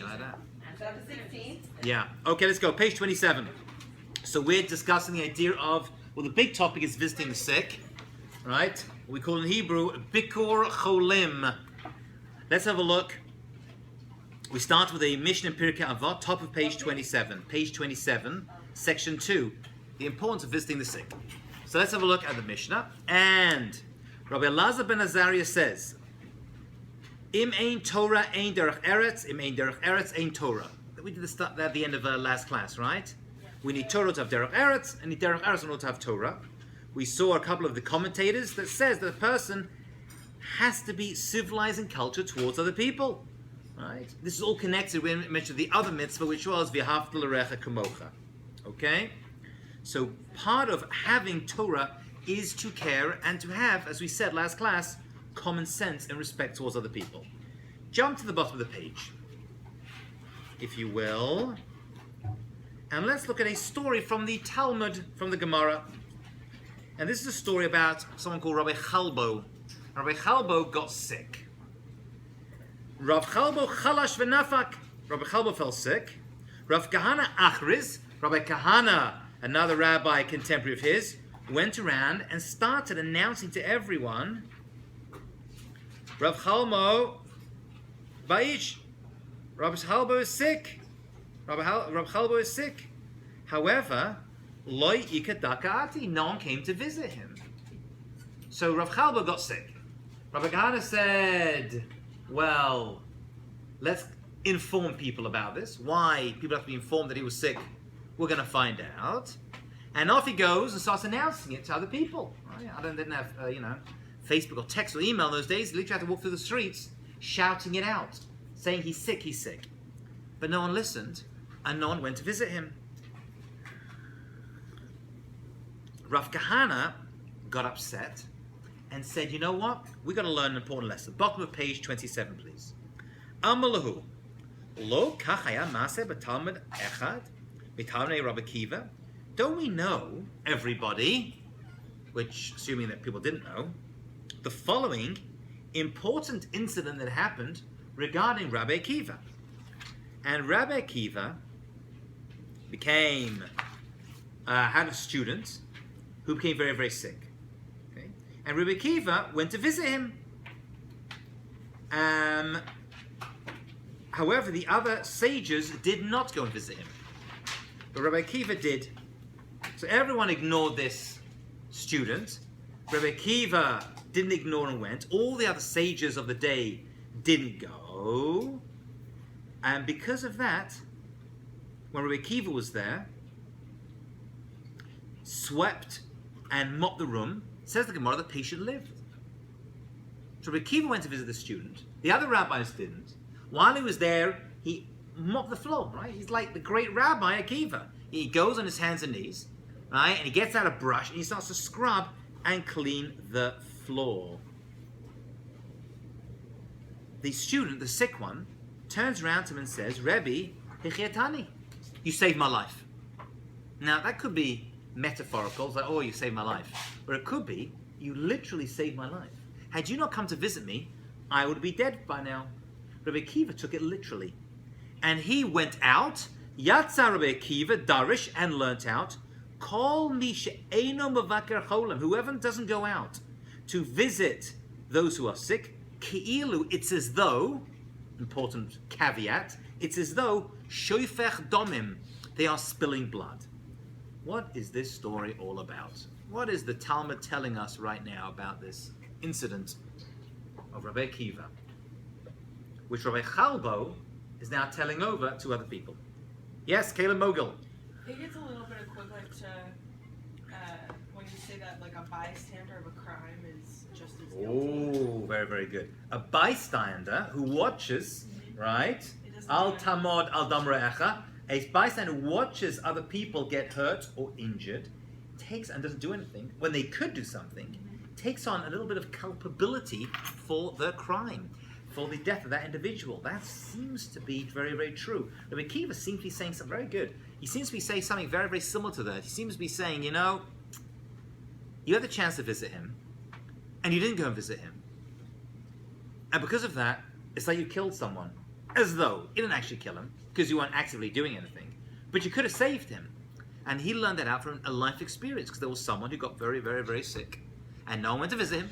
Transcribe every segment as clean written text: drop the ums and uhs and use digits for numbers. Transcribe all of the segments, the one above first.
You like that? Chapter 16. Yeah. Okay, let's go. Page 27. So we're discussing the idea of, well, the big topic is visiting the sick, right? We call in Hebrew Bikur Cholim. Let's have a look. We start with a Mishnah in Pirkei Avot, top of page 27. Page 27, section 2. The importance of visiting the sick. So let's have a look at the Mishnah. And Rabbi Elazar ben Azariah says, Im ein Torah ein derech eretz, im ein derech eretz ein Torah. We did this at the end of last class, right? We need Torah to have derech eretz, and need derech eretz in order to have Torah. We saw a couple of the commentators that says that a person has to be civilizing culture towards other people. Right? This is all connected when we mentioned the other mitzvah, which was v'ahavta l'recha kamocha. Okay? So part of having Torah is to care and to have, as we said last class, common sense and respect towards other people. Jump to the bottom of the page, if you will, and let's look at a story from the Talmud, from the Gemara. And this is a story about someone called Rabbi Chalbo. Rabbi Chalbo got sick. Rav Chalbo chalash v'nafak. Rabbi Chalbo fell sick. Rav Kahana Achriz, Rabbi Kahana, another rabbi contemporary of his, went around and started announcing to everyone, Rav Chalbo, Vaish, Rabbi Chalbo is sick. Rabbi Chalbo is sick. However, Loi ikadakaati, no one came to visit him. So Rav Chalbo got sick. Rabbi Kahana said, well, let's inform people about this. Why people have to be informed that he was sick, we're going to find out. And off he goes and starts announcing it to other people. I didn't have, Facebook or text or email in those days. Literally had to walk through the streets shouting it out, saying he's sick, he's sick. But no one listened, and no one went to visit him. Rav Kahana got upset and said, you know what? We've got to learn an important lesson. Bottom of page 27, please. Amalahu. Lo kachaya maseh b'talmud echad b'talmudei Rabbi Akiva. Don't we know, everybody, which, assuming that people didn't know, the following important incident that happened regarding Rabbi Akiva. And Rabbi Akiva had a student who became very, very sick. Okay? And Rabbi Akiva went to visit him. However, the other sages did not go and visit him. But Rabbi Akiva did. So everyone ignored this student. Rabbi Akiva didn't ignore and went. All the other sages of the day didn't go. And because of that, when Rabbi Akiva was there, swept and mopped the room, says the Gemara, the patient lived. So Rabbi Akiva went to visit the student. The other rabbis didn't. While he was there, he mopped the floor, right? He's like the great Rabbi Akiva. He goes on his hands and knees, right? And he gets out a brush and he starts to scrub and clean the floor. The student, the sick one, turns around to him and says, Rebbe, Hichiatani, you saved my life. Now, that could be metaphorical. It's like, oh, you saved my life. Or it could be, you literally saved my life. Had you not come to visit me, I would be dead by now. Rabbi Akiva took it literally. And he went out, Yatsa Rabbi Akiva, Darish, and learnt out, Kol mi she'eino mevaker cholim, whoever doesn't go out to visit those who are sick, Ki'ilu, it's as though, important caveat, it's as though shoifech domim, they are spilling blood. What is this story all about? What is the Talmud telling us right now about this incident of Rabbi Akiva, which Rabbi Chalbo is now telling over to other people? Yes, Caleb Mogul. I think it's a little bit equivalent to when you say that like a bystander of a crime is just as guilty. Oh, very, very good. A bystander who watches, right? Al tamod al dam re'echa. A bystander who watches other people get hurt or injured, takes and doesn't do anything when they could do something, takes on a little bit of culpability for the crime, for the death of that individual. That seems to be very, very true. Rabbi Akiva seems to be saying something very good. He seems to be saying something very, very similar to that. He seems to be saying, you had the chance to visit him, and you didn't go and visit him. And because of that, it's like you killed someone. as though you didn't actually kill him because you weren't actively doing anything, but you could have saved him. And he learned that out from a life experience because there was someone who got very, very, very sick, and no one went to visit him.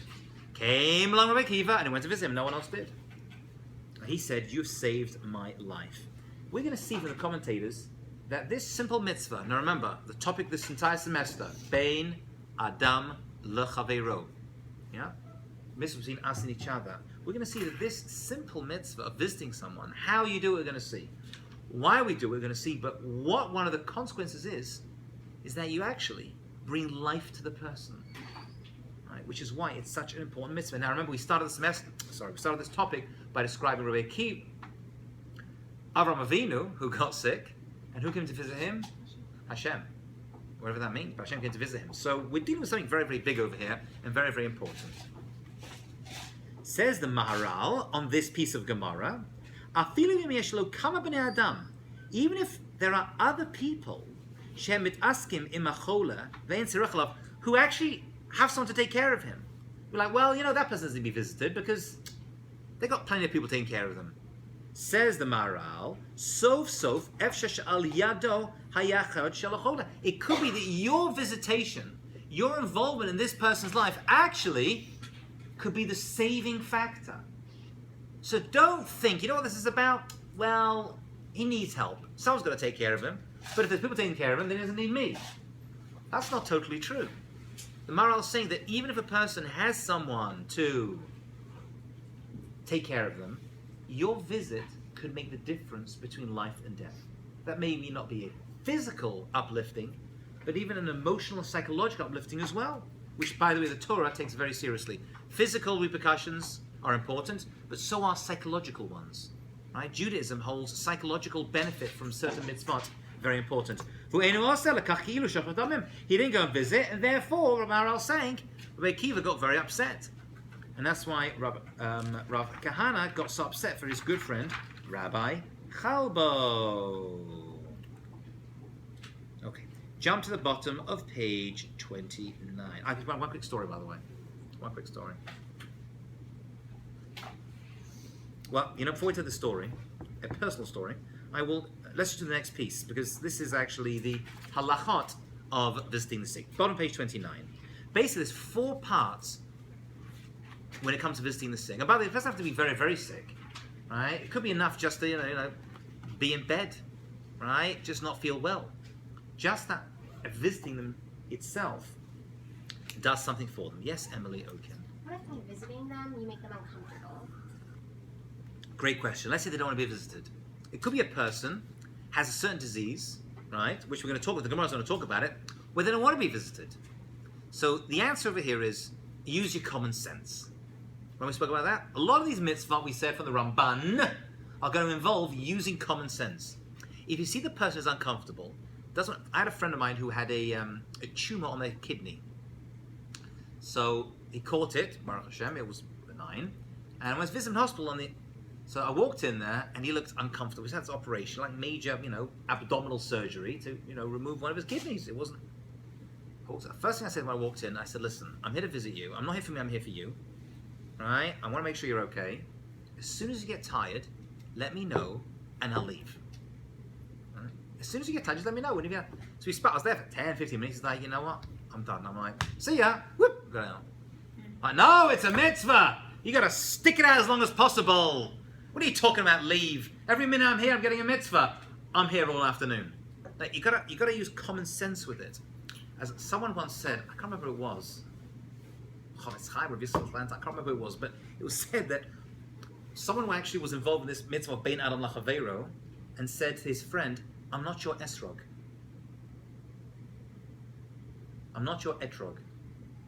Came along Rabbi Akiva and he went to visit him. No one else did. He said, "You've saved my life." We're going to see from the commentators that this simple mitzvah. Now remember, the topic this entire semester: Bein Adam leChaveiro. Yeah, mitzvah between us and each other. We're going to see that this simple mitzvah of visiting someone, how you do it, we're going to see. Why we do it, we're going to see. But what one of the consequences is that you actually bring life to the person, right? Which is why it's such an important mitzvah. Now remember, we started this topic by describing Rabbi Akiva, Avraham Avinu, who got sick, and who came to visit him? Hashem. Whatever that means, but Hashem came to visit him. So we're dealing with something very, very big over here, and very, very important. Says the Maharal on this piece of Gemara, even if there are other people who actually have someone to take care of him, we're like, well, that person doesn't need to be visited because they got plenty of people taking care of them. Says the Maharal, it could be that your visitation, your involvement in this person's life actually could be the saving factor. So don't think, you know what this is about? Well, he needs help. Someone's got to take care of him. But if there's people taking care of him, then he doesn't need me. That's not totally true. The Maharal is saying that even if a person has someone to take care of them, your visit could make the difference between life and death. That may not be a physical uplifting, but even an emotional, psychological uplifting as well, which, by the way, the Torah takes very seriously. Physical repercussions are important, but so are psychological ones. Right? Judaism holds psychological benefit from certain mitzvot, very important. He didn't go and visit, and therefore, Rabbi Maharal saying, Rabbi Akiva got very upset. And that's why Rav Kahana got so upset for his good friend, Rabbi Chalbo. Okay, jump to the bottom of page 29. One quick story, by the way. One quick story. Well, before we tell the story, a personal story, let's do the next piece, because this is actually the halachot of visiting the sick. Bottom page 29. Basically, there's 4 parts when it comes to visiting the sick. And by the way, it doesn't have to be very, very sick, right? It could be enough just to, be in bed, right? Just not feel well. Just that visiting them itself does something for them. Yes, Emily Oken. What if by visiting them, you make them uncomfortable? Great question. Let's say they don't want to be visited. It could be a person has a certain disease, right? Which we're going to talk about. The Gemara is going to talk about it, where they don't want to be visited. So the answer over here is use your common sense. When we spoke about that, a lot of these mitzvot we said from the Ramban are going to involve using common sense. If you see the person is uncomfortable, I had a friend of mine who had a tumor on their kidney. So he caught it, Baruch Hashem, it was benign, and I was visiting hospital so I walked in there and he looked uncomfortable. He had this operation, like major, abdominal surgery to, remove one of his kidneys. It wasn't. The first thing I said when I walked in, I said, listen, I'm here to visit you. I'm not here for me, I'm here for you. Right? I want to make sure you're okay. As soon as you get tired, let me know and I'll leave. Right? As soon as you get tired, just let me know. So I was there for 10, 15 minutes. He's like, you know what? I'm done. I'm like, see ya. Whoop. Go down. Like, no, it's a mitzvah. You got to stick it out as long as possible. What are you talking about, leave? Every minute I'm here, I'm getting a mitzvah. I'm here all afternoon. Like, you gotta use common sense with it. As someone once said, I can't remember who it was. I can't remember who it was, but it was said that someone who actually was involved in this mitzvah of Bein Adam leChaveiro and said to his friend, I'm not your esrog. I'm not your etrog.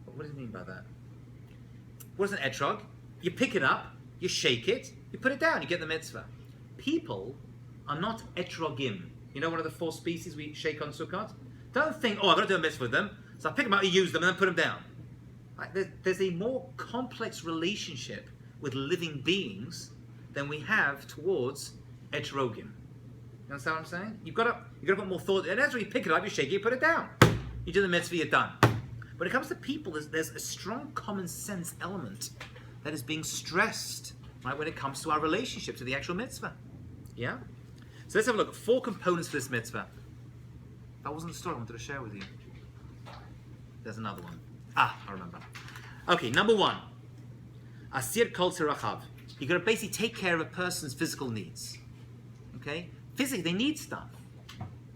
What does he mean by that? What is an etrog? You pick it up, you shake it, you put it down, you get the mitzvah. People are not etrogim. You know one of the 4 species we shake on Sukkot? Don't think, I've got to do a mitzvah with them, so I pick them up, you use them, and then put them down. Right? There's a more complex relationship with living beings than we have towards etrogim. You understand what I'm saying? You've got to put more thought, and that's when you pick it up, you shake it, you put it down. You do the mitzvah, you're done. When it comes to people, there's a strong common sense element that is being stressed, right, when it comes to our relationship to the actual mitzvah. Yeah? So let's have a look. 4 components for this mitzvah. That wasn't the story I wanted to share with you. There's another one. I remember. Okay, number 1. Asir kol tzarachav. You've got to basically take care of a person's physical needs. Okay? Physically, they need stuff.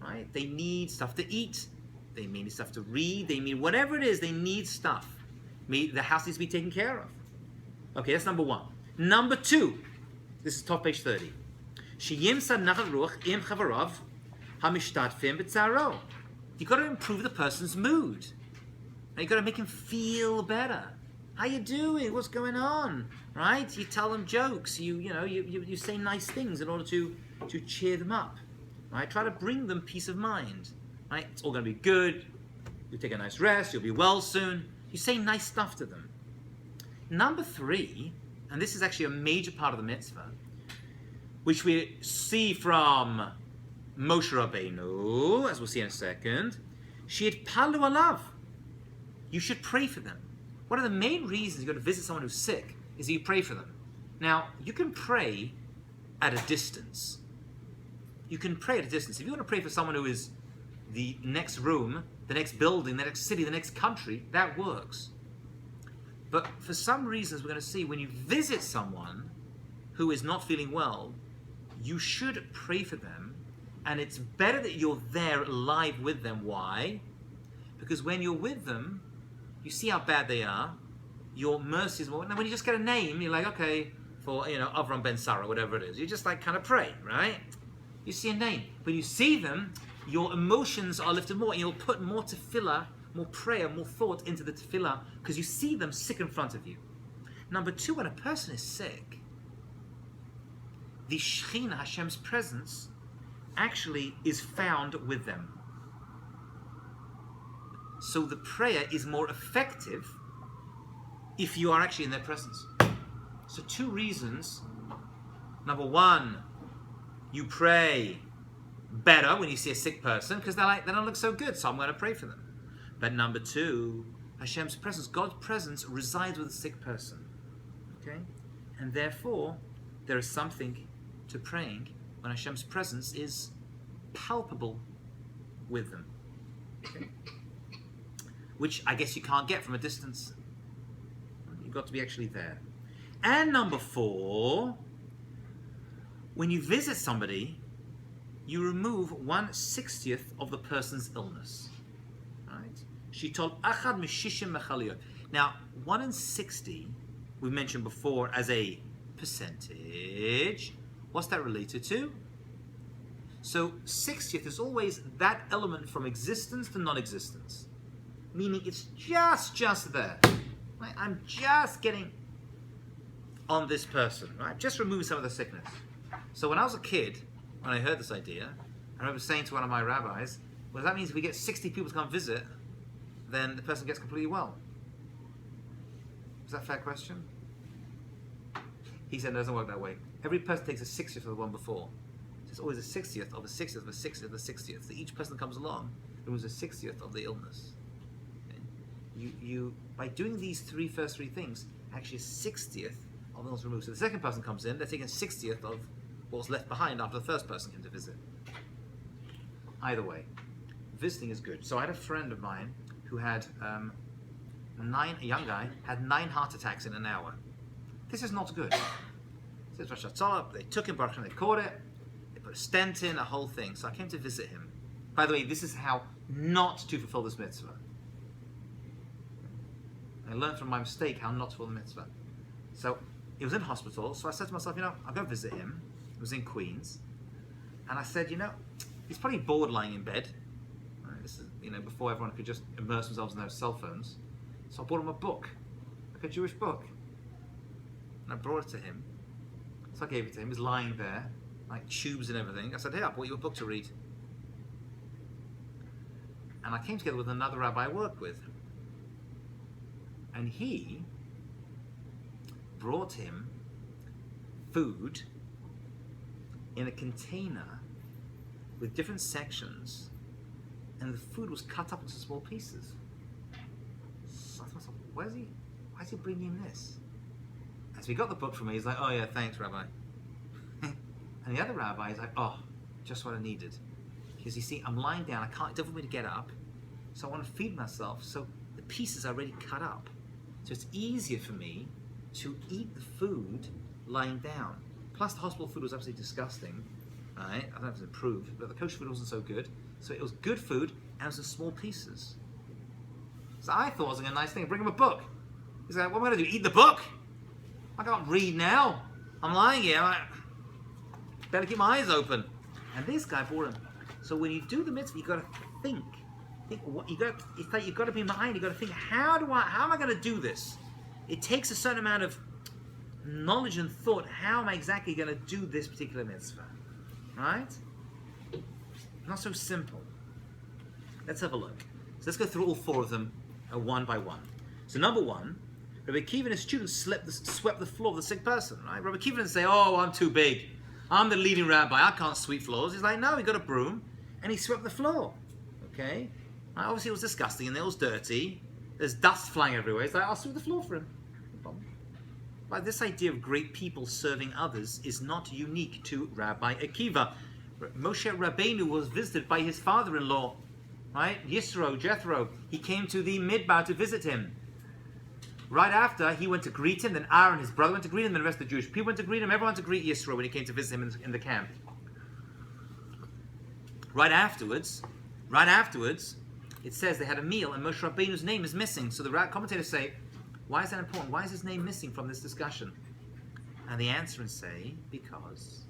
Right? They need stuff to eat. They may need stuff to read. They need whatever it is, they need stuff. The house needs to be taken care of. Okay, that's number 1. Number 2. This is top page 30. Sheyimsa nachal ruach im chavarav hamishtatfim b'tzaro. You've got to improve the person's mood. You've got to make him feel better. How you doing? What's going on? Right? You tell them jokes. You say nice things in order to cheer them up. Right? Try to bring them peace of mind. Right? It's all going to be good. You'll take a nice rest. You'll be well soon. You say nice stuff to them. Number 3, and this is actually a major part of the mitzvah, which we see from Moshe Rabbeinu, as we'll see in a second. She'itpalu alav. You should pray for them. One of the main reasons you go to visit someone who's sick is that you pray for them. Now, you can pray at a distance. You can pray at a distance. If you want to pray for someone who is the next room, the next building, the next city, the next country, that works. But for some reasons we're going to see, when you visit someone who is not feeling well, you should pray for them, and it's better that you're there live with them. Why? Because when you're with them, you see how bad they are, your mercy is more. Now when you just get a name, you're like, okay, for Avram Ben Sarah, whatever it is, you just like kind of pray, right? You see a name. When you see them, your emotions are lifted more, and you'll put more tefillah, more prayer, more thought into the tefillah, because you see them sick in front of you. Number 2, when a person is sick, the Shekhinah, Hashem's presence, actually is found with them. So the prayer is more effective if you are actually in their presence. So 2 reasons. Number 1, you pray better when you see a sick person because they don't look so good, so I'm going to pray for them. But number 2, Hashem's presence, God's presence resides with a sick person. Okay? And therefore, there is something to praying when Hashem's presence is palpable with them. Okay? Which I guess you can't get from a distance. You've got to be actually there. And number 4, when you visit somebody, you remove 1/60th of the person's illness. Right? She told Achad Mishishim Mechaliyot. Now, 1 in 60, we mentioned before as a percentage. What's that related to? So 60th is always that element from existence to non-existence. Meaning it's just there. Right? I'm just getting on this person. Right? Just remove some of the sickness. So when I was a kid, when I heard this idea, I remember saying to one of my rabbis, well, that means if we get 60 people to come visit, then the person gets completely well. Is that a fair question? He said, no, it doesn't work that way. Every person takes a 60th of the one before. So it's always a 60th of a 60th of a 60th of a 60th. So each person that comes along, it was a 60th of the illness. Okay? You by doing these first three things, actually a 60th of the illness removed. So the second person comes in, they're taking a 60th of what's left behind after the first person came to visit. Either way, visiting is good. So I had a friend of mine who had a young guy, had 9 heart attacks in an hour. This is not good. They took him, they caught it, they put a stent in, a whole thing. So I came to visit him. By the way, this is how not to fulfill this mitzvah. I learned from my mistake how not to fulfill the mitzvah. So he was in hospital, so I said to myself, I'll go visit him. It was in Queens. And I said, he's probably bored lying in bed. Right, this is, before everyone could just immerse themselves in their cell phones. So I bought him a book, like a Jewish book. And I brought it to him. So I gave it to him. He was lying there, like tubes and everything. I said, hey, I bought you a book to read. And I came together with another rabbi I worked with. And he brought him food in a container with different sections, and the food was cut up into small pieces. So I thought to myself, why is he bringing this? As we got the book from me, he's like, oh yeah, thanks, Rabbi. And the other rabbi is like, oh, just what I needed. Because you see, I'm lying down, it's difficult for me to get up, so I want to feed myself, so the pieces are already cut up. So it's easier for me to eat the food lying down. Plus the hospital food was absolutely disgusting, right? I don't know if it's improved, but the kosher food wasn't so good. So it was good food, and it was in small pieces. So I thought it was a nice thing, bring him a book. He's like, what am I going to do, eat the book? I can't read now. I'm lying here, better keep my eyes open. And this guy brought him. So when you do the mitzvah, you've got to think what it's like you've got to be behind. You've got to think, how am I going to do this? It takes a certain amount of knowledge and thought. How am I exactly going to do this particular mitzvah? Right? Not so simple. Let's have a look. So let's go through all four of them one by one. So number one, Rabbi Akiva and his students swept the floor of the sick person. Right? Rabbi Akiva didn't say, "Oh, I'm too big. I'm the leading rabbi. I can't sweep floors." He's like, no, he got a broom and he swept the floor. Okay? Obviously, it was disgusting and it was dirty. There's dust flying everywhere. He's like, I'll sweep the floor for him. No problem. But this idea of great people serving others is not unique to Rabbi Akiva. Moshe Rabbeinu was visited by his father-in-law, right? Jethro. He came to the Midbar to visit him. Right after, he went to greet him, then Aaron, his brother, went to greet him, then the rest of the Jewish people went to greet him. Everyone went to greet Yisro when he came to visit him in the camp. Right afterwards, it says they had a meal and Moshe Rabbeinu's name is missing. So the commentators say, why is that important? Why is his name missing from this discussion? And the answer is say, because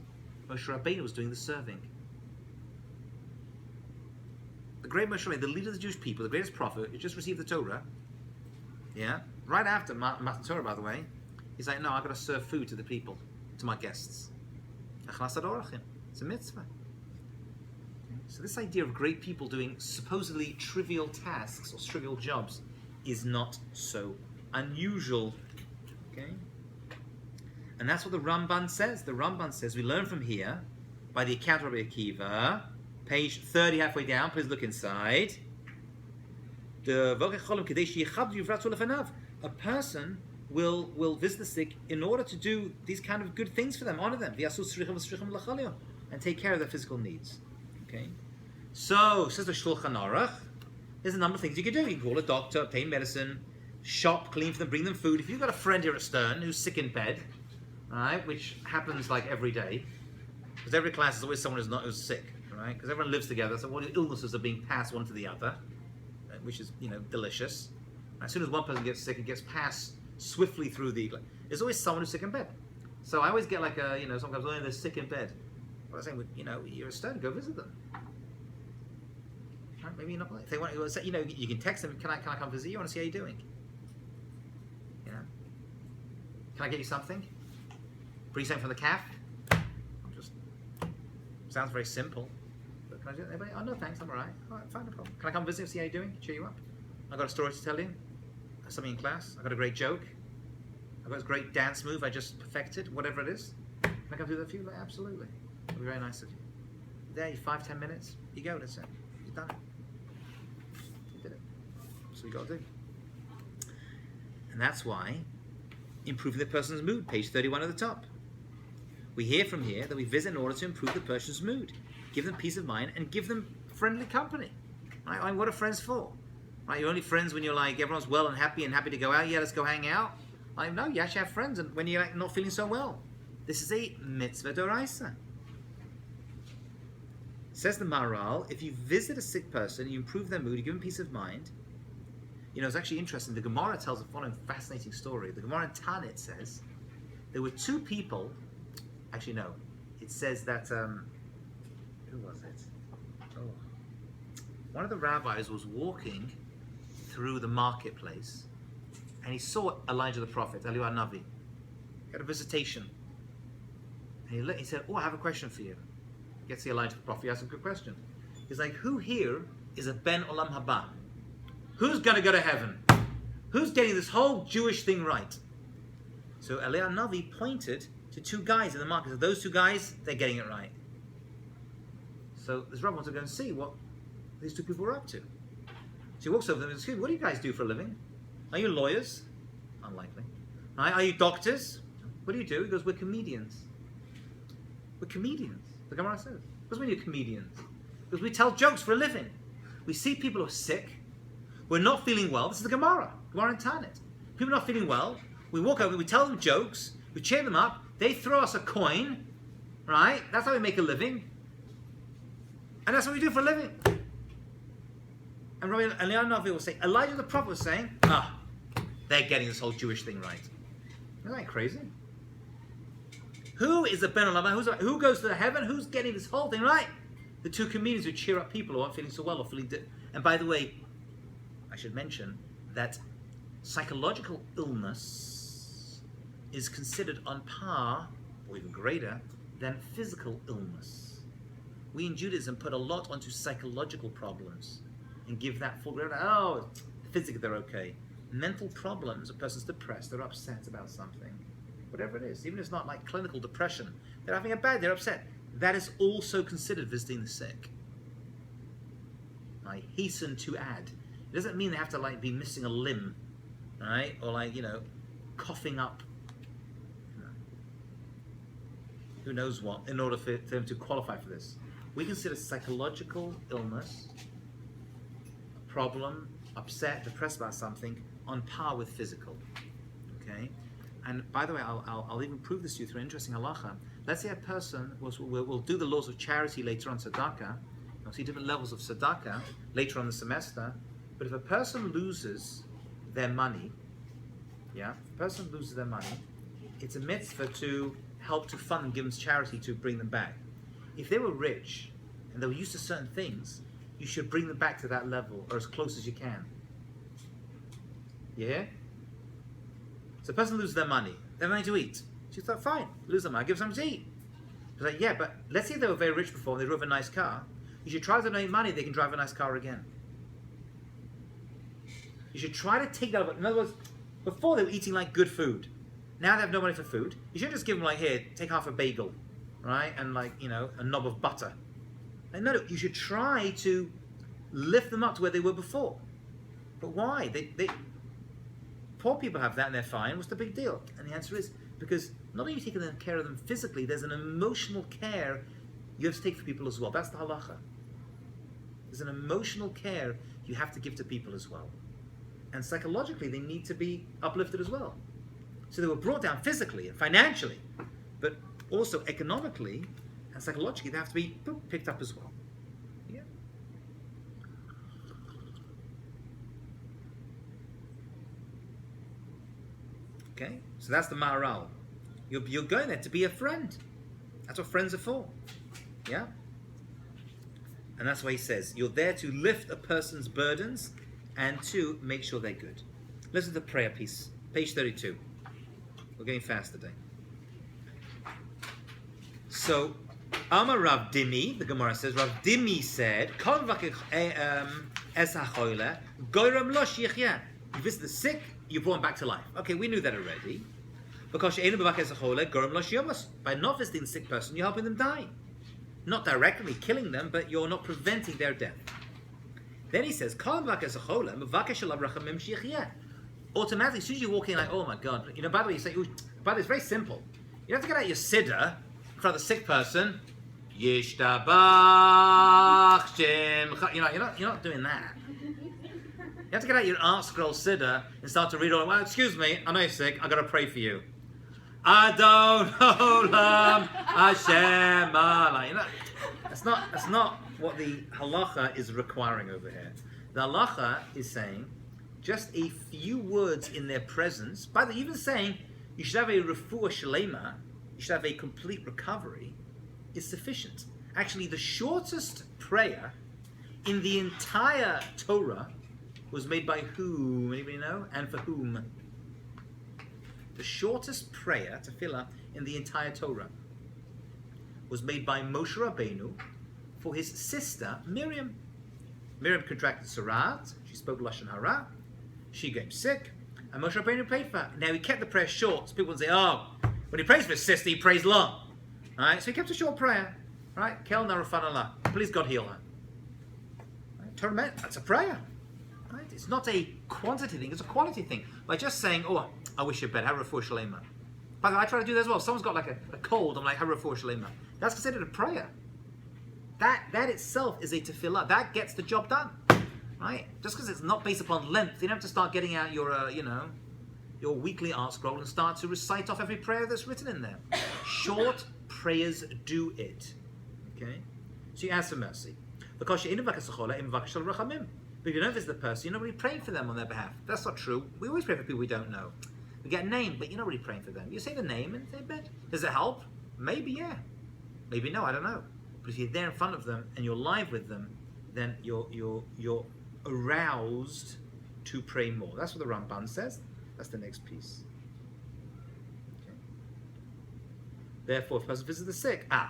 Moshe Rabbeinu was doing the serving. The great Moshe Rabbeinu, the leader of the Jewish people, the greatest prophet, who just received the Torah, yeah, right after Matan Torah, by the way, he's like, no, I've got to serve food to the people, to my guests. It's a mitzvah. So this idea of great people doing supposedly trivial tasks or trivial jobs is not so unusual. Okay? And that's what the Ramban says. The Ramban says, we learn from here, by the account of Rabbi Akiva, page 30 halfway down, please look inside. A person will visit the sick in order to do these kind of good things for them, honor them, and take care of their physical needs. Okay? So, says the Shulchan Aruch, there's a number of things you can do. You can call a doctor, obtain medicine, shop, clean for them, bring them food. If you've got a friend here at Stern who's sick in bed, right, which happens like every day, because every class is always someone who's sick, right? Because everyone lives together, so all the illnesses are being passed one to the other, which is, delicious. As soon as one person gets sick, it gets passed swiftly through there's always someone who's sick in bed. So I always get like sometimes, they're sick in bed. But I'm saying, you're a Stern, go visit them. Right? Maybe not. If they want, you can text them. Can I come visit you? I want to see how you're doing. Can I get you something? Bring something from the calf? Sounds very simple. But can I do that? Anybody? Oh no, thanks. I'm all right. All right, fine, no problem. Can I come visit you? See how you're doing? Cheer you up. I've got a story to tell you. Something in class. I've got a great joke. I've got a great dance move I just perfected. Whatever it is. Can I come do that for you? Like, absolutely. It'll be very nice of you. There, 5-10 minutes. You go. That's it. You've done it. You did it. That's what you got to do. And that's why improving the person's mood, page 31 at the top. We hear from here that we visit in order to improve the person's mood, give them peace of mind, and give them friendly company. Right? I mean, what are friends for? Right? You're only friends when you're like, everyone's well and happy to go out. Yeah, let's go hang out. Like, no, you actually have friends and when you're like, not feeling so well. This is a mitzvah d'oraisa. Says the Maharal, if you visit a sick person, you improve their mood, you give them peace of mind. It's actually interesting. The Gemara tells a following fascinating story. The Gemara in Tanit says there were two people. Actually, no. It says that who was it? Oh, one of the rabbis was walking through the marketplace, and he saw Elijah the prophet, Eliyahu Navi. He had a visitation, and he said, "Oh, I have a question for you." He gets the Elijah the prophet. He asks a good question. He's like, "Who here is a Ben Olam Haba? Who's going to go to heaven? Who's getting this whole Jewish thing right?" So Eliyahu Navi pointed to two guys in the market. So those two guys, they're getting it right. So this rabbi wants to go and see what these two people were up to. So he walks over to them and says, "What do you guys do for a living? Are you lawyers?" Unlikely. Right? Are you doctors? What do you do? He goes, "We're comedians." We're comedians. The Gemara says. What does it mean you're comedians? Because we tell jokes for a living. We see people who are sick, who are not feeling well. This is the Gemara in Tanit. People not feeling well, we walk over, we tell them jokes, we cheer them up, they throw us a coin, right? That's how we make a living. And that's what we do for a living. And Rabbi Eliyahu Navi will say, Elijah the prophet was saying, they're getting this whole Jewish thing right. Isn't that crazy? Who is the Ben Olam? Who goes to the heaven? Who's getting this whole thing right? The two comedians who cheer up people who aren't feeling so well or feeling... And by the way, I should mention that psychological illness is considered on par, or even greater, than physical illness. We in Judaism put a lot onto psychological problems and give that full credit. Oh, physically they're okay. Mental problems, a person's depressed, they're upset about something. Whatever it is, even if it's not like clinical depression, they're having a bad, they're upset. That is also considered visiting the sick. I hasten to add. It doesn't mean they have to like be missing a limb, right? Or like, coughing up, who knows what, in order for them to qualify for this. We consider psychological illness, a problem, upset, depressed about something, on par with physical. Okay? And by the way, I'll even prove this to you through an interesting halacha. Let's say a person, we'll do the laws of charity later on, tzedakah. We'll see different levels of tzedakah later on the semester. But if a person loses their money, it's a mitzvah to help to fund and give them charity to bring them back. If they were rich and they were used to certain things, you should bring them back to that level or as close as you can. Yeah? So a person loses their money. They have money to eat. She's like, fine, lose their money, give them something to eat. She's like, yeah, but let's say they were very rich before and they drove a nice car. You should try to donate money, they can drive a nice car again. You should try to take that. In other words, before they were eating like good food. Now they have no money for food. You shouldn't just give them like, here, take half a bagel, right? And like, a knob of butter. And no, you should try to lift them up to where they were before. But why? Poor people have that and they're fine. What's the big deal? And the answer is because not only are you taking care of them physically, there's an emotional care you have to take for people as well. That's the halacha. There's an emotional care you have to give to people as well. And psychologically, they need to be uplifted as well. So they were brought down physically and financially, but also economically and psychologically, they have to be picked up as well. Yeah. Okay, so that's the Maharal. You're going there to be a friend. That's what friends are for. Yeah? And that's why he says, you're there to lift a person's burdens and to make sure they're good. Listen to the prayer piece, page 32. We're going fast today. So, Amar Rav Dimi, the Gemara says, Rav Dimi said, you visit the sick, you brought him back to life. Okay, we knew that already. Because by not visiting the sick person, you're helping them die. Not directly killing them, but you're not preventing their death. Then he says, automatically, as soon as you walk in, like, oh my God, by the way, you say, by the way, it's very simple. You have to get out your siddur in front of the sick person. Yishtabach Shem. You're not doing that. You have to get out your art scroll siddur and start to read all. Well, excuse me, I know you're sick. I got to pray for you. Adon Olam Hashem Allah. That's not what the halacha is requiring over here. The halacha is saying just a few words in their presence. By the way, even saying you should have a refuah shalema, you should have a complete recovery, is sufficient. Actually, the shortest prayer in the entire Torah was made by whom? Anybody know? And for whom? The shortest prayer, tefillah, in the entire Torah was made by Moshe Rabbeinu for his sister Miriam. Miriam contracted Sarat. She spoke Lashon Hara. She got sick, and Moshe Rabbeinu prayed for her. Now he kept the prayer short, so people would say, "Oh, when he prays for his sister, he prays long." Right? So he kept a short prayer. Right? Kel Narufan, please God heal her. Right? That's a prayer. Right? It's not a quantity thing; it's a quality thing. By just saying, "Oh, I wish you better. Have refuah shalema." By the way, I try to do that as well. If someone's got like a cold, I'm like, "Have refuah shalema." That's considered a prayer. That itself is a tefillah. That gets the job done, right? Just because it's not based upon length, you don't have to start getting out your, your weekly art scroll and start to recite off every prayer that's written in there. Short prayers do it. Okay? So you ask for mercy. Because if you don't visit the person, you're not really praying for them on their behalf. That's not true. We always pray for people we don't know. We get a name, but you're not really praying for them. You say the name and they bet. Does it help? Maybe, yeah. Maybe no, I don't know. But if you're there in front of them and you're live with them, then you're aroused to pray more. That's what the Ramban says. That's the next piece. Okay. Therefore, if a person visits the sick, a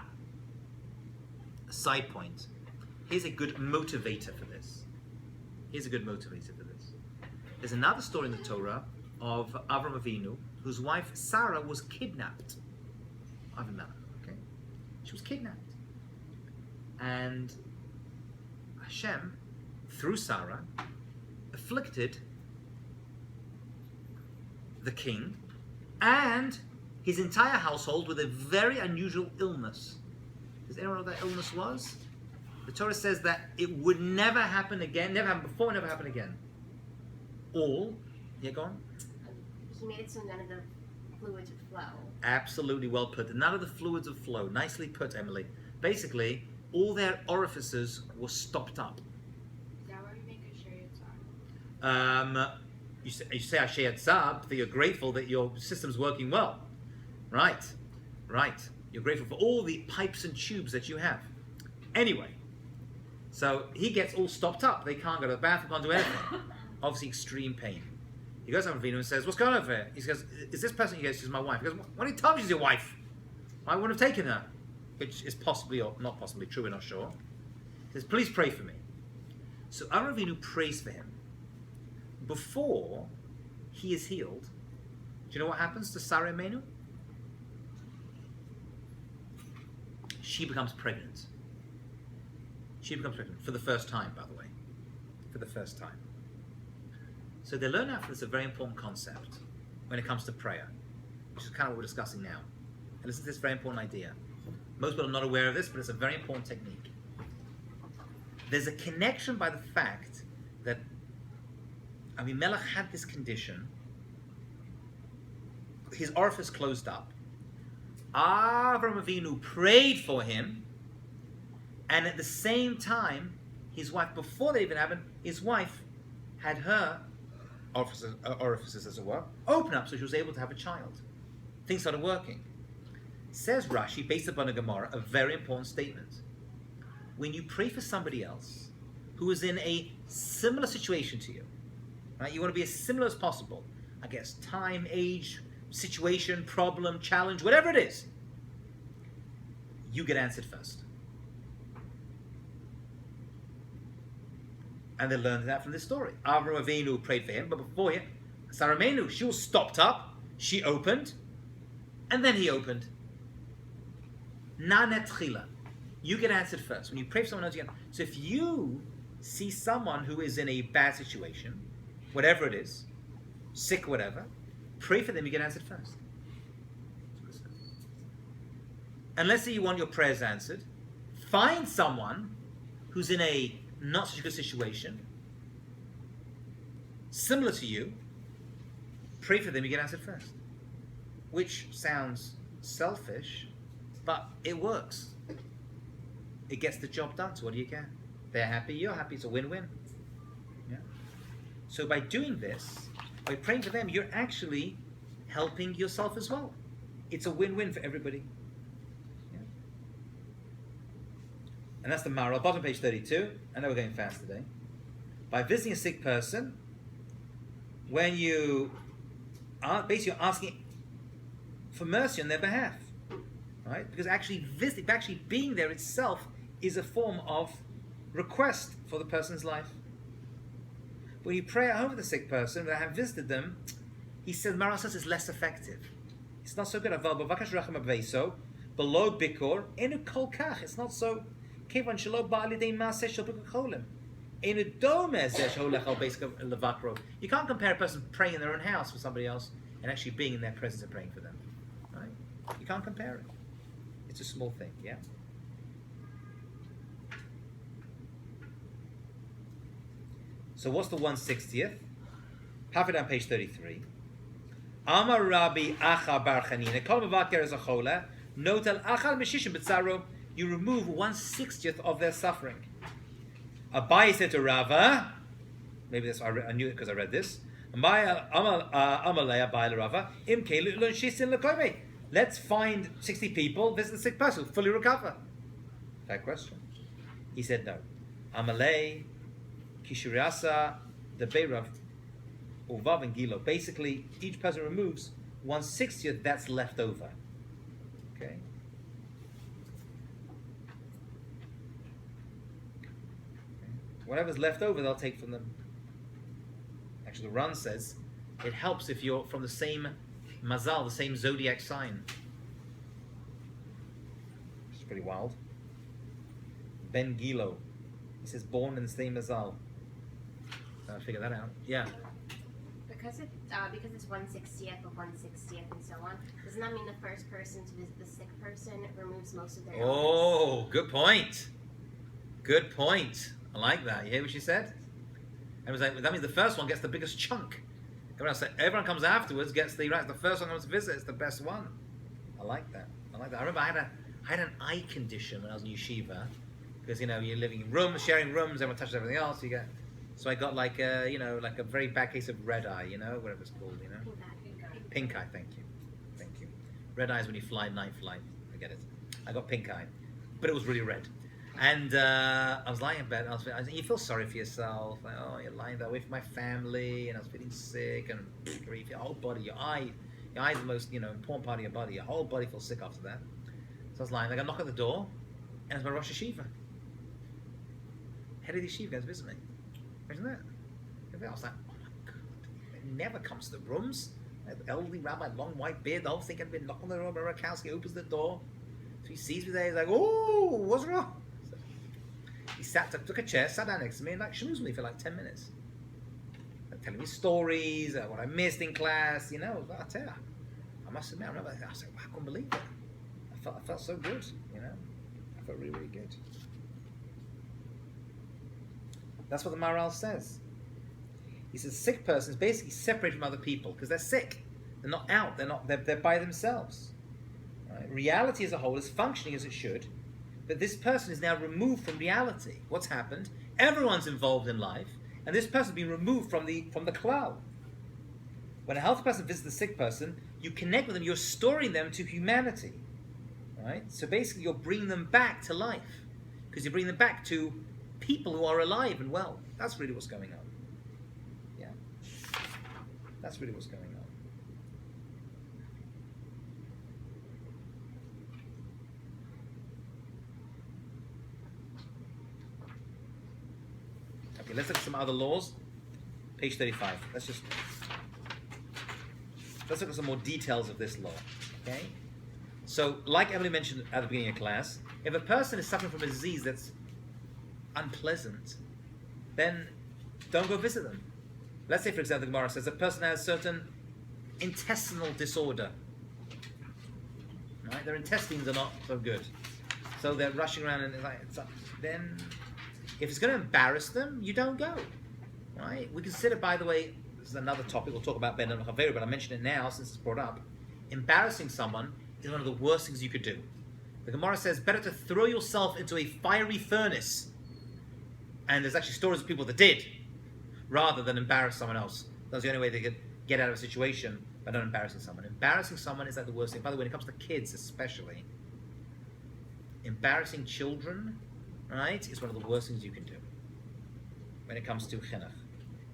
side point. Here's a good motivator for this. There's another story in the Torah of Avram Avinu, whose wife Sarah was kidnapped. Okay? She was kidnapped. And Hashem, through Sarah, afflicted the king and his entire household with a very unusual illness. Does anyone know what that illness was? The Torah says that it would never happen again, never happened before, never happen again. Go on. He made it so none of the fluids would flow. Absolutely well put. None of the fluids would flow. Nicely put, Emily. Basically, all their orifices were stopped up. Is that why you make a shayat tzad? You say Ashayat Tzab, that you're grateful that your system's working well. Right. You're grateful for all the pipes and tubes that you have. Anyway, so he gets all stopped up. They can't go to the bathroom, can't do anything. Obviously, extreme pain. He goes to Avinu and says, "What's going on over here?" He says, "Is this person?" He goes, "She's my wife." He goes, "Why didn't you tell me she's your wife? I wouldn't have taken her." Which is possibly or not possibly true, we're not sure. He says, "Please pray for me." So Avinu prays for him. Before he is healed, do you know what happens to Sarah Menu? She becomes pregnant. For the first time, by the way. For the first time. So they learn out from this a very important concept when it comes to prayer, which is kind of what we're discussing now. And listen to this very important idea. Most people are not aware of this, but it's a very important technique. There's a connection by the fact that Avimelech had this condition. His orifice closed up. Avram Avinu prayed for him, and at the same time, his wife, before that even happened, his wife had her orifices, as it were, open up so she was able to have a child. Things started working. Says Rashi, based upon a Gemara, a very important statement. When you pray for somebody else who is in a similar situation to you, right? You want to be as similar as possible. I guess time, age, situation, problem, challenge, whatever it is. You get answered first. And they learned that from this story. Avram Avinu prayed for him, but before him, Sarah Menu, she was stopped up, she opened, and then he opened. Na netchila. You get answered first. When you pray for someone else, you get. So if you see someone who is in a bad situation, whatever it is, sick, whatever, pray for them, you get answered first. And let's say you want your prayers answered, find someone who's in a not such a good situation, similar to you, pray for them, you get answered first. Which sounds selfish, but it works. It gets the job done, so what do you get? They're happy, you're happy, it's a win-win. Yeah? So by doing this, by praying for them, you're actually helping yourself as well. It's a win-win for everybody. Yeah? And that's the Maral, bottom page 32. I know we're going fast today. By visiting a sick person, when you are basically asking for mercy on their behalf, right? Because actually being there itself is a form of request for the person's life. When you pray at home for the sick person, when I have visited them, he says, Maral says it's less effective. It's not so good. Below Bikur, enu kol kach. It's not so. You can't compare a person praying in their own house for somebody else and actually being in their presence and praying for them. Right? You can't compare it. It's a small thing, yeah? So what's the 1/60th? Half it on page 33. Amar Rabbi Acha Bar Chanina, Kol Mavaker as a Chola, Notal Achal Meshishim B'Tzaro, you remove 1/60th of their suffering. Abai said to Rava, maybe that's, I knew it because I read this. Let's find 60 people, visit the sick person, fully recover. That question. He said no. Amalei, Kishuriasa, the Beirav, Uvav and Gilo. Basically, each person removes 1/60th that's left over. Okay. Whatever's left over, they'll take from them. Actually, the Ran says it helps if you're from the same mazal, the same zodiac sign. Which is pretty wild. Ben Gilo. He says born in the same mazal. I'll figure that out. Yeah. Because it's 1/60th of 1/60th and so on, doesn't that mean the first person to visit the sick person removes most of their illness? Oh, good point. Good point. I like that. You hear what she said? It was like, that means the first one gets the biggest chunk. Everyone comes afterwards, gets the first one comes to visit, it's the best one. I like that. I remember I had an eye condition when I was in yeshiva, because you're living in rooms, sharing rooms, everyone touches everything else. So I got like a very bad case of red eye, whatever it's called, Pink eye. Thank you. Red eye is when you fly night flight. I get it. I got pink eye, but it was really red. And I was lying in bed. You feel sorry for yourself. Like, oh, you're lying there away from my family, and I was feeling sick and grief. Your whole body, your eye is the most important part of your body. Your whole body feels sick after that. So I was lying. I got a knock at the door, and it's my Rosh Hashiva. Head of the yeshiva goes to visit me. Imagine that. I was like, oh my god, it never comes to the rooms. The elderly rabbi, long white beard, the whole thing had been knocking on the door. Barakowski opens the door, so he sees me there. He's like, oh, what's wrong? He took a chair, sat down next to me, and schmoozed me for 10 minutes. Telling me stories, what I missed in class, I tell you, I must admit, I remember, I was like, wow, I couldn't believe it. I felt so good, I felt really, really good. That's what the Maharal says. He says, sick person is basically separated from other people, because they're sick. They're not out, they're by themselves. Right? Reality as a whole is functioning as it should, but this person is now removed from reality. What's happened? Everyone's involved in life, and this person has been removed from the klal. When a healthy person visits the sick person, you connect with them, you're restoring them to humanity. Right? So basically you're bringing them back to life, because you're bringing them back to people who are alive and well. That's really what's going on. Yeah. That's really what's going on. Okay, let's look at some other laws. Page 35. Let's look at some more details of this law. Okay? So, like Emily mentioned at the beginning of class, if a person is suffering from a disease that's unpleasant, then don't go visit them. Let's say, for example, the Gemara says a person has certain intestinal disorder. Right? Their intestines are not so good. So they're rushing around and then if it's going to embarrass them, you don't go. Right? We consider, by the way, this is another topic we'll talk about Bein and Chaveru, but I mention it now since it's brought up. Embarrassing someone is one of the worst things you could do. The Gemara says better to throw yourself into a fiery furnace, and there's actually stories of people that did, rather than embarrass someone else. That's the only way they could get out of a situation by not embarrassing someone. Embarrassing someone is like the worst thing. By the way, when it comes to kids especially, embarrassing children, right, is one of the worst things you can do when it comes to chinuch.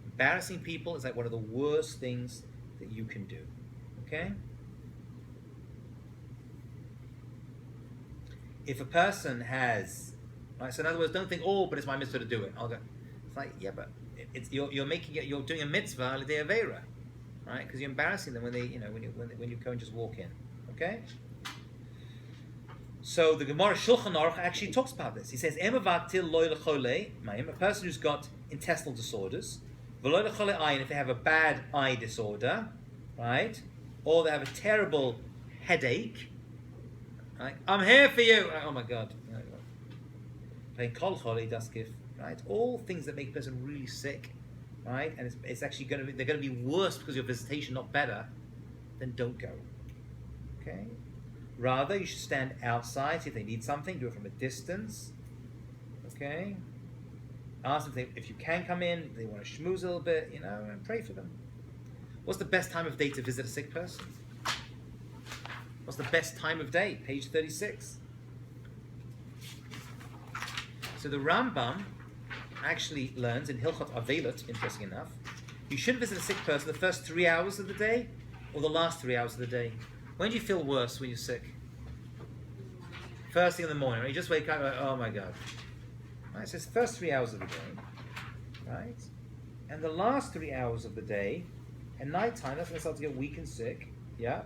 Embarrassing people is like one of the worst things that you can do. Okay? If a person has, right, so in other words, don't think, oh, but it's my mitzvah to do it. I'll go. It's like, yeah, but you're making it, you're doing a mitzvah l'dei avera, right? Because you're embarrassing them when they, when you go and just walk in. Okay? So the Gemara Shulchan Aruch actually talks about this. He says, "Emavatil loy lechole ma'im," a person who's got intestinal disorders, v'loy lechole ayin, if they have a bad eye disorder, right, or they have a terrible headache, Right? I'm here for you. Oh my God. Playing kol choli das give. Right? All things that make a person really sick. Right? And it's actually going to be, they're going to be worse because of your visitation, not better. Then don't go. Okay? Rather, you should stand outside. See if they need something, do it from a distance. Okay? Ask them if you can come in, if they want to schmooze a little bit, and pray for them. What's the best time of day to visit a sick person? What's the best time of day? Page 36. So the Rambam actually learns in Hilchot Avelut, interesting enough, you shouldn't visit a sick person the first 3 hours of the day or the last 3 hours of the day. When do you feel worse when you're sick? First thing in the morning, right? You just wake up like, oh my God. Right, so it's the first 3 hours of the day, right? And the last 3 hours of the day, and nighttime, that's when I start to get weak and sick, yeah?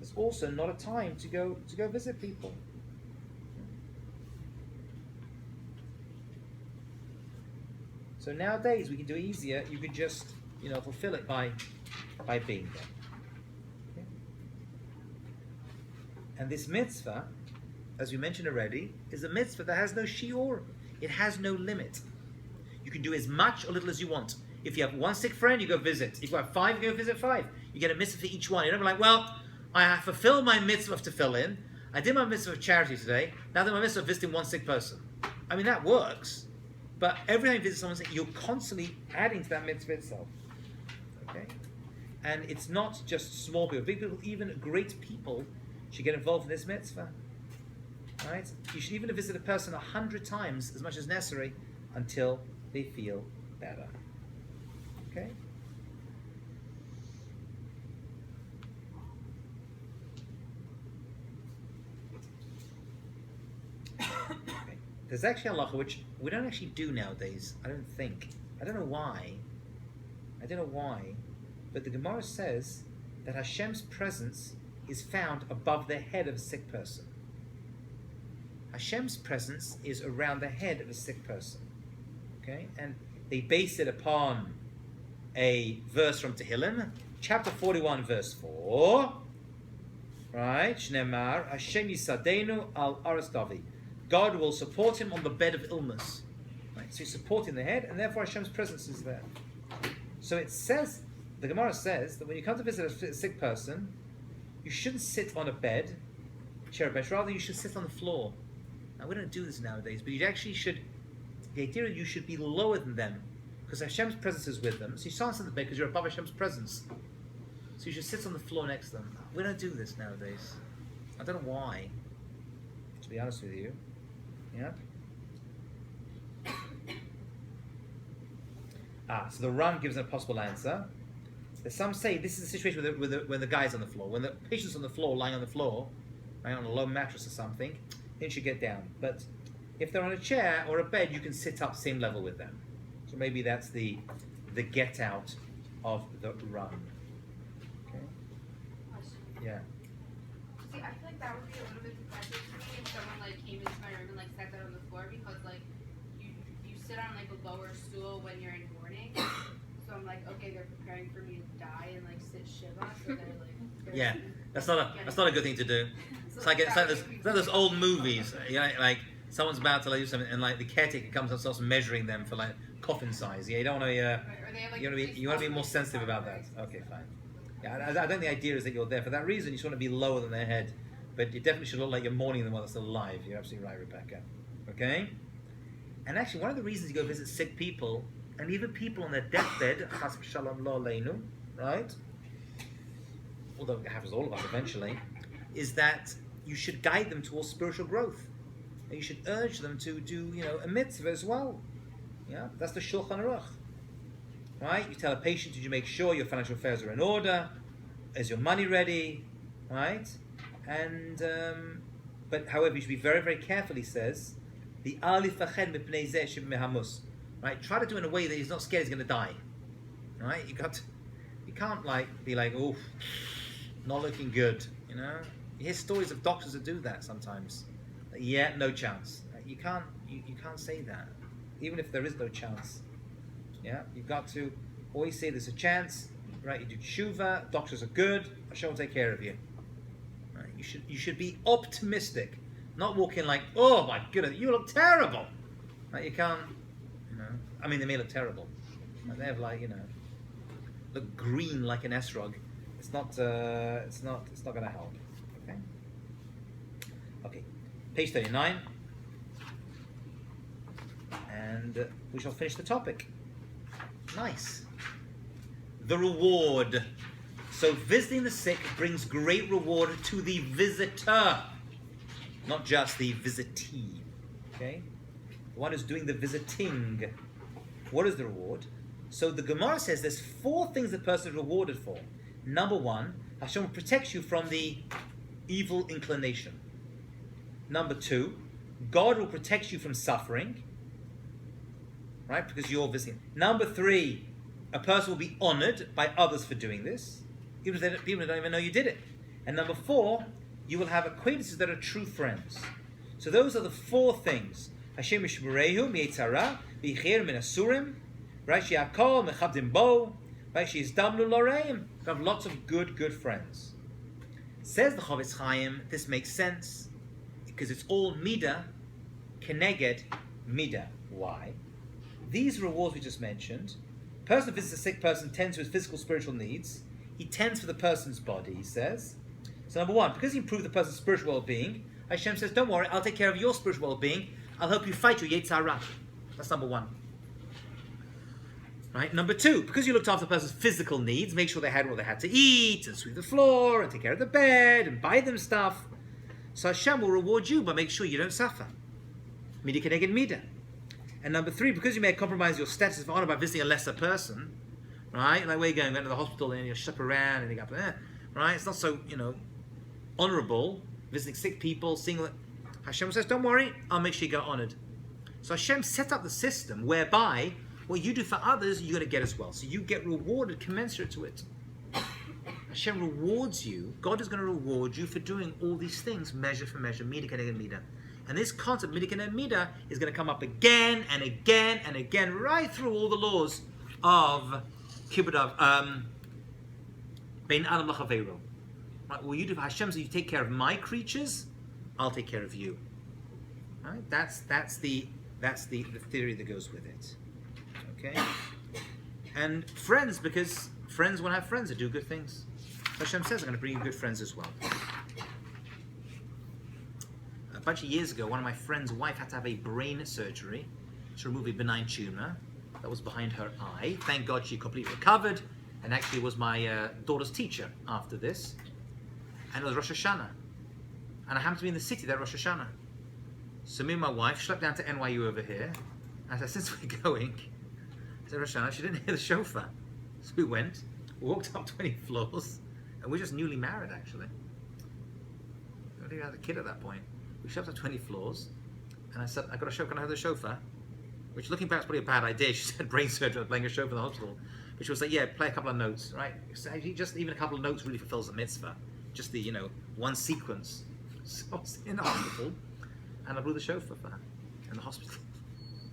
It's also not a time to go visit people. So nowadays we can do it easier. You could just, fulfill it by being there. Okay? And this mitzvah, as we mentioned already, is a mitzvah that has no shiur. It has no limit. You can do as much or little as you want. If you have one sick friend, you go visit. If you have 5, you go visit 5. You get a mitzvah for each one. You don't be like, well, I have fulfilled my mitzvah to fill in. I did my mitzvah of charity today. Now that my mitzvah of visiting one sick person. I mean, that works. But every time you visit someone sick, you're constantly adding to that mitzvah itself. Okay? And it's not just small people. Big people, even great people, should get involved in this mitzvah. Right? You should even visit a person 100 times as much as necessary until they feel better. Okay? There's actually a halacha which we don't actually do nowadays, I don't think. I don't know why. But the Gemara says that Hashem's presence is found above the head of a sick person. Hashem's presence is around the head of a sick person. Okay? And they base it upon a verse from Tehillim, chapter 41, verse 4. Right? Shnemar, Hashem Yisadenu al Aras Davi. God will support him on the bed of illness. Right? So he's supporting the head, and therefore Hashem's presence is there. So it says, the Gemara says, that when you come to visit a sick person, you shouldn't sit on a bed, chair or bench, rather you should sit on the floor. Now we don't do this nowadays, but you actually should, the idea is you should be lower than them, because Hashem's presence is with them. So you can't sit on the bed because you're above Hashem's presence. So you should sit on the floor next to them. We don't do this nowadays. I don't know why, to be honest with you. Yeah. So the Ram gives a possible answer. There's some say this is a situation when the guy's on the floor. When the patient's on the floor, lying on the floor, right, on a low mattress or something, then you should get down. But if they're on a chair or a bed, you can sit up same level with them. So maybe that's the get out of the Ram. Okay. Question. Yeah. See, I feel like that would be a little bit defensive to me if someone came into my room and sat down on the floor, because you sit on a lower stool when you're in mourning. So I'm like, okay, they're preparing for me to die and sit shiva, so they're Yeah, that's not a good thing to do. It's like those old movies, like someone's about to do something, and the caretaker comes and starts measuring them for coffin size. Yeah, you don't want to. You want to be more sensitive about that. Okay, fine. Yeah, I don't think the idea is that you're there for that reason. You just want to be lower than their head, but it definitely should look like you're mourning them while they're still alive. You're absolutely right, Rebecca. Okay. And actually, one of the reasons you go visit sick people, and even people on their deathbed, chas v'shalom lo aleinu, right? Although it happens to all of us eventually, is that you should guide them towards spiritual growth. And you should urge them to do, a mitzvah as well. Yeah, that's the Shulchan Aruch. Right? You tell a patient, did you make sure your financial affairs are in order? Is your money ready? Right? And but however, you should be very, very careful. He says, the Ali fached mipnei zeh mehamus. Right? Try to do it in a way that he's not scared he's going to die. Right? You can't be like, oh, not looking good. You hear stories of doctors that do that sometimes. Yeah, no chance. You can't say that, even if there is no chance. Yeah, you've got to always say there's a chance. Right? You do tshuva. Doctors are good. Hashem will take care of you. Right? You should be optimistic, not walk in like, oh my goodness, you look terrible. Like you can't, I mean, they may look terrible. Like they have like, look green like an esrog. It's not going to help. Okay. Okay. Page 39. And we shall finish the topic. Nice. The reward. So visiting the sick brings great reward to the visitor, not just the visitee. Okay? The one who's doing the visiting. What is the reward? So the Gemara says there's 4 things the person is rewarded for. Number 1, Hashem protects you from the evil inclination. Number 2, God will protect you from suffering. Right? Because you're visiting. Number 3, a person will be honored by others for doing this, even if people don't even know you did it. And number 4, you will have acquaintances that are true friends. So those are the 4 things. Hashem yishmerehu miyetzara v'yichir min asurim, right? She'akol mechabdim bo, right? She'izdamnu loreim. You have lots of good friends. Says the Chavetz Chaim, this makes sense because it's all midah keneged midah. Why? These rewards we just mentioned. Person who visits a sick person tends to his physical, spiritual needs. He tends for the person's body, he says. So number 1, because he improved the person's spiritual well-being, Hashem says, don't worry, I'll take care of your spiritual well-being. I'll help you fight your Yetzer Hara. That's number 1. Right? Number 2, because you looked after the person's physical needs, make sure they had what they had to eat, and sweep the floor, and take care of the bed, and buy them stuff. So Hashem will reward you by making sure you don't suffer. Midah keneged midah. And number 3, because you may compromise your status of honor by visiting a lesser person, right? Like where you're going to the hospital and you're shop around and you go up there, right? It's not so, honorable visiting sick people, seeing that. Hashem says, don't worry, I'll make sure you get honored. So Hashem set up the system whereby what you do for others, you're going to get as well. So you get rewarded commensurate to it. Hashem rewards you. God is going to reward you for doing all these things, measure for measure, midah keneged midah. And this concept, midah keneged midah, is going to come up again and again and again, right through all the laws of Kibbud Bein Adam L'Chaveiro. Right? What you do for Hashem, so you take care of my creatures, I'll take care of you. Right? That's the theory that goes with it. Okay? And friends, because friends want to have friends that do good things. Hashem says, I'm going to bring you good friends as well. A bunch of years ago, one of my friend's wife had to have a brain surgery to remove a benign tumor that was behind her eye. Thank God she completely recovered, and actually was my daughter's teacher after this. And it was Rosh Hashanah. And I happened to be in the city that Rosh Hashanah. So me and my wife schlepped down to NYU over here. And I said, since we're going, I said, Rosh Hashanah, she didn't hear the shofar. So we went, walked up 20 floors, and we're just newly married, actually. We already had a kid at that point. We shoved up 20 floors, and I said, I got a shofar, can I have the shofar? Which, looking back, is probably a bad idea. She said brain surgery, playing a shofar in the hospital. But she was like, yeah, play a couple of notes, right? So just even a couple of notes really fulfills the mitzvah. Just the, one sequence. So I was in the hospital, and I blew the shofar for her in the hospital.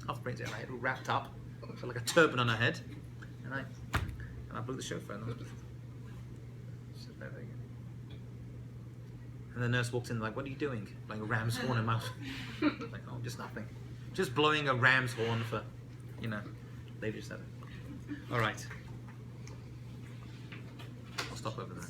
Half brain surgery, I had it all wrapped up, so like a turban on her head, and I blew the shofar in the hospital. And the nurse walked in like, what are you doing? Blowing a ram's horn in my mouth. Like, oh, just nothing. Just blowing a ram's horn for, lady just said it. All right. I'll stop over there.